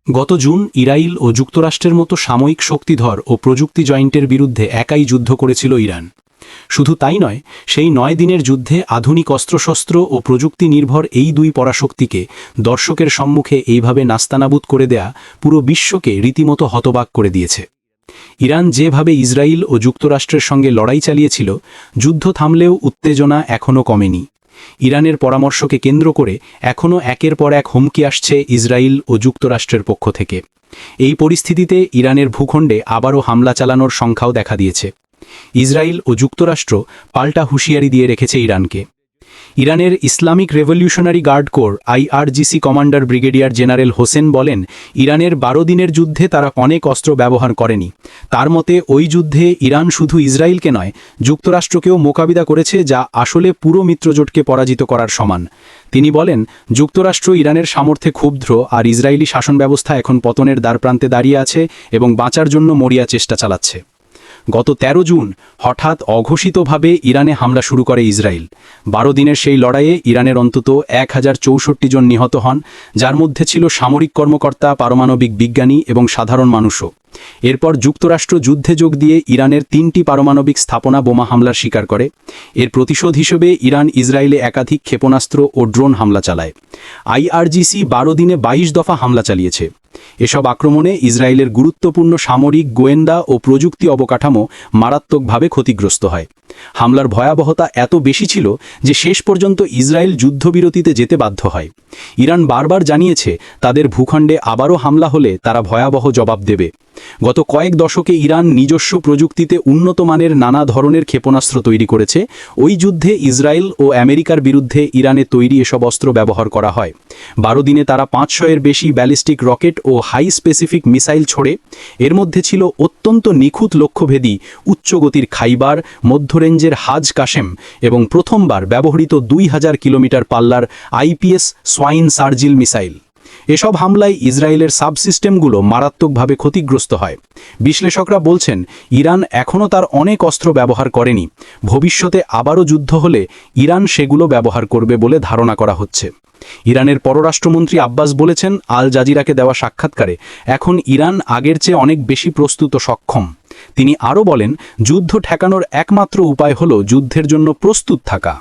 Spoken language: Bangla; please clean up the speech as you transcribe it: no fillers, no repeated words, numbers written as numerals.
গত জুন ইসরায়েল ও যুক্তরাষ্ট্রের মতো সাময়িক শক্তিধর ও প্রযুক্তি জয়েন্টের বিরুদ্ধে একাই যুদ্ধ করেছিল ইরান। শুধু তাই নয়, সেই 9 দিনের যুদ্ধে আধুনিক অস্ত্রশস্ত্র ও প্রযুক্তি নির্ভর এই দুই পরাশক্তিকে দর্শকের সম্মুখে এইভাবে নাস্তানাবুদ করে দেয়া পুরো বিশ্বকে রীতিমতো হতবাক করে দিয়েছে। ইরান যেভাবে ইসরায়েল ও যুক্তরাষ্ট্রের সঙ্গে লড়াই চালিয়েছিল, যুদ্ধ থামলেও উত্তেজনা এখনও কমেনি। ইরানের পরামর্শকে কেন্দ্র করে এখনও একের পর এক হুমকি আসছে ইসরায়েল ও যুক্তরাষ্ট্রের পক্ষ থেকে। এই পরিস্থিতিতে ইরানের ভূখণ্ডে আবারও হামলা চালানোর সংখ্যাও দেখা দিয়েছে। ইসরায়েল ও যুক্তরাষ্ট্র পাল্টা হুঁশিয়ারি দিয়ে রেখেছে ইরানকে। ইরানের Islamic revolutionary guard corps IRGC commander brigadier general Hossein বলেন, ইরানের 12 দিনের যুদ্ধে তারা অনেক অস্ত্র ব্যবহার করেনি। তার মতে ওই যুদ্ধে ইরান শুধু ইসরায়েলকে নয়, যুক্তরাষ্ট্রকেও মোকাবিলা করেছে, যা আসলে পুরো মিত্রজোটকে পরাজিত করার সমান। তিনি বলেন, যুক্তরাষ্ট্র ইরানের সামর্থ্যে ক্ষুব্ধ আর ইসরায়েলি শাসন ব্যবস্থা এখন পতনের দ্বারপ্রান্তে দাঁড়িয়ে আছে এবং বাঁচার জন্য মরিয়া চেষ্টা চালাচ্ছে। গত 13 জুন হঠাৎ অঘোষিতভাবে ইরানে হামলা শুরু করে ইসরায়েল। 12 দিনের সেই লড়াইয়ে ইরানের অন্তত 1064 জন নিহত হন, যার মধ্যে ছিল সামরিক কর্মকর্তা, পারমাণবিক বিজ্ঞানী এবং সাধারণ মানুষও। এরপর যুক্তরাষ্ট্র যুদ্ধে যোগ দিয়ে ইরানের 3টি পারমাণবিক স্থাপনা বোমা হামলার শিকার করে। এর প্রতিশোধ হিসেবে ইরান ইসরায়েলে একাধিক ক্ষেপণাস্ত্র ও ড্রোন হামলা চালায়। IRGC 12 দিনে 22 দফা হামলা চালিয়েছে। এসব আক্রমণে ইসরায়েলের গুরুত্বপূর্ণ সামরিক, গোয়েন্দা ও প্রযুক্তি অবকাঠামো মারাত্মকভাবে ক্ষতিগ্রস্ত হয়। হামলার ভয়াবহতা এত বেশি ছিল যে শেষ পর্যন্ত ইসরায়েল যুদ্ধবিরতিতে যেতে বাধ্য হয়। ইরান বারবার জানিয়েছে, তাদের ভূখণ্ডে আবারও হামলা হলে তারা ভয়াবহ জবাব দেবে। গত কয়েক দশকে ইরান নিজস্ব প্রযুক্তিতে উন্নত মানের নানা ধরনের ক্ষেপণাস্ত্র তৈরি করেছে। ওই যুদ্ধে ইসরায়েল ও আমেরিকার বিরুদ্ধে ইরানে তৈরি এসব অস্ত্র ব্যবহার করা হয়। 12 দিনে তারা 500-এর বেশি ব্যালিস্টিক রকেট ও হাই স্পেসিফিক মিসাইল ছোড়ে। এর মধ্যে ছিল অত্যন্ত নিখুঁত লক্ষ্যভেদী উচ্চগতির খাইবার, মধ্যরেঞ্জের হাজ কাশেম এবং প্রথমবার ব্যবহৃত 2000 কিলোমিটার পাল্লার IPS সোয়াইন সার্জিল মিসাইল। এসব হামলায় ইসরায়েলের সাবসিস্টেমগুলো মারাত্মকভাবে ক্ষতিগ্রস্ত হয়। বিশ্লেষকরা বলছেন, ইরান এখনও তার অনেক অস্ত্র ব্যবহার করেনি। ভবিষ্যতে আবারও যুদ্ধ হলে ইরান সেগুলো ব্যবহার করবে বলে ধারণা করা হচ্ছে। ইরানের পররাষ্ট্রমন্ত্রী আব্বাস বলেছেন আল জাজিরাকে দেওয়া সাক্ষাৎকারে, এখন ইরান আগের চেয়ে অনেক বেশি প্রস্তুত ও সক্ষম। তিনি আরও বলেন, যুদ্ধ ঠেকানোর একমাত্র উপায় হল যুদ্ধের জন্য প্রস্তুত থাকা।